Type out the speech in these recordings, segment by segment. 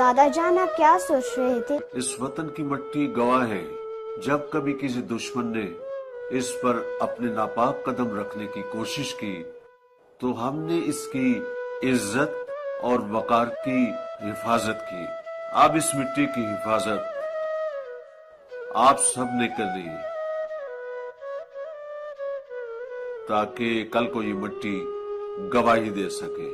दादा जान आप क्या सोच रहे थे? इस वतन की मिट्टी गवाह है, जब कभी किसी दुश्मन ने इस पर अपने नापाक कदम रखने की कोशिश की तो हमने इसकी इज्जत और वकार की हिफाजत की। अब इस मिट्टी की हिफाजत आप सब ने करनी है ताकि कल को ये मिट्टी गवाही दे सके।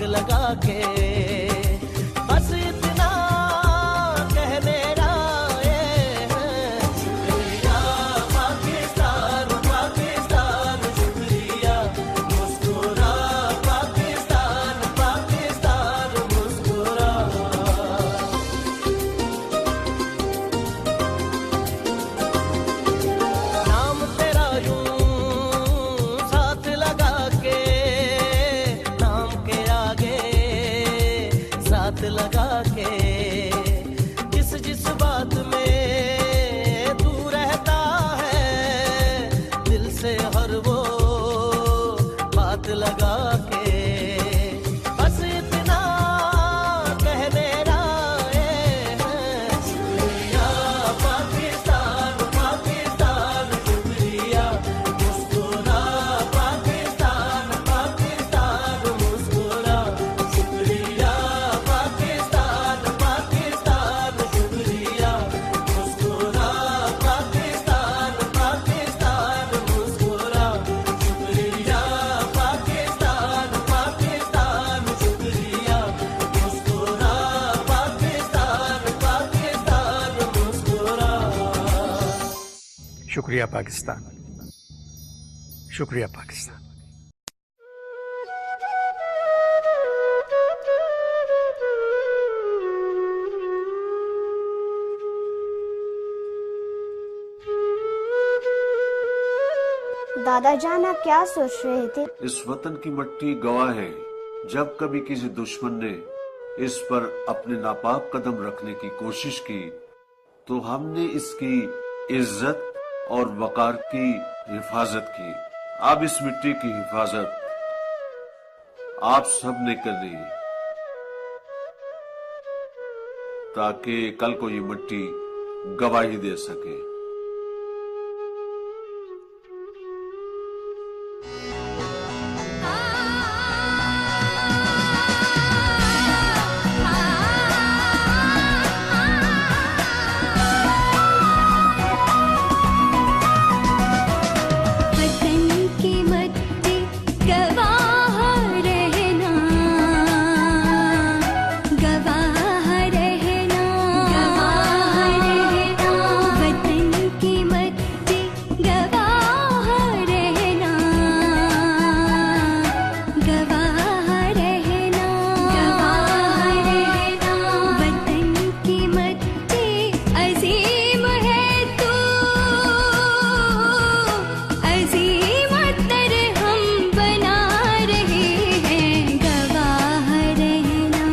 लगा के बस इतना कह मेरा ये है, शुक्रिया पाकिस्तान पाकिस्तान शुक्रिया, मुस्कुरा पाकिस्तान पाकिस्तान मुस्कुरा। नाम तेरा यूं साथ लगा के, नाम के आगे साथ लगा के, जिस जिस बात में तू रहता है दिल से हर वो बात लगा के बस इतना कह मेरा ये है, शुक्रिया पाकिस्तान पाकिस्तान शुक्रिया, मुस्कुरा पाकिस्तान पाकिस्तान मुस्कुरा, शुक्रिया पाकिस्तान पाकिस्तान शुक्रिया, मुस्कुरा पाकिस्तान पाकिस्तान मुस्कुरा, शुक्रिया पाकिस्तान पाकिस्तान शुक्रिया, मुस्कुरा पाकिस्तान पाकिस्तान मुस्कुरा। शुक्रिया पाकिस्तान, शुक्रिया पाकिस्तान। दादा जान आप क्या सोच रहे थे? इस वतन की मिट्टी गवाह है, जब कभी किसी दुश्मन ने इस पर अपने नापाक कदम रखने की कोशिश की तो हमने इसकी इज्जत और वकार की हिफाजत की। अब इस मिट्टी की हिफाजत आप सब ने करनी है ताकि कल को ये मिट्टी गवाही दे सके। वतन की मट्टी गवाह रहना, गवाह रहना, गवाह रहना। वतन की मट्टी गवाह रहना, गवाह रहना, गवाह रहना। वतन की मट्टी अजीम है तू, अजीम अत्तर हम बना रहे हैं, गवाह रहना,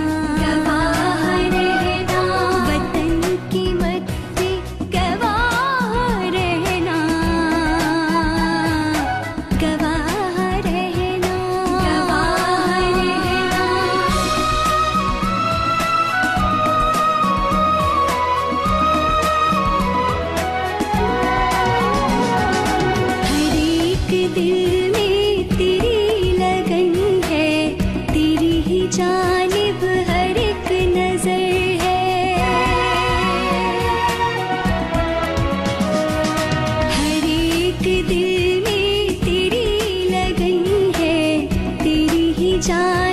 गवाह रहना। वतन की मट्टी गवाह रहना, गवाह रहना, गवाह रहना। हर एक दिल में तेरी लगन है, तेरी ही जानिब हर एक नजर है। हर एक दिल में तेरी लगन है, तेरी ही जानिब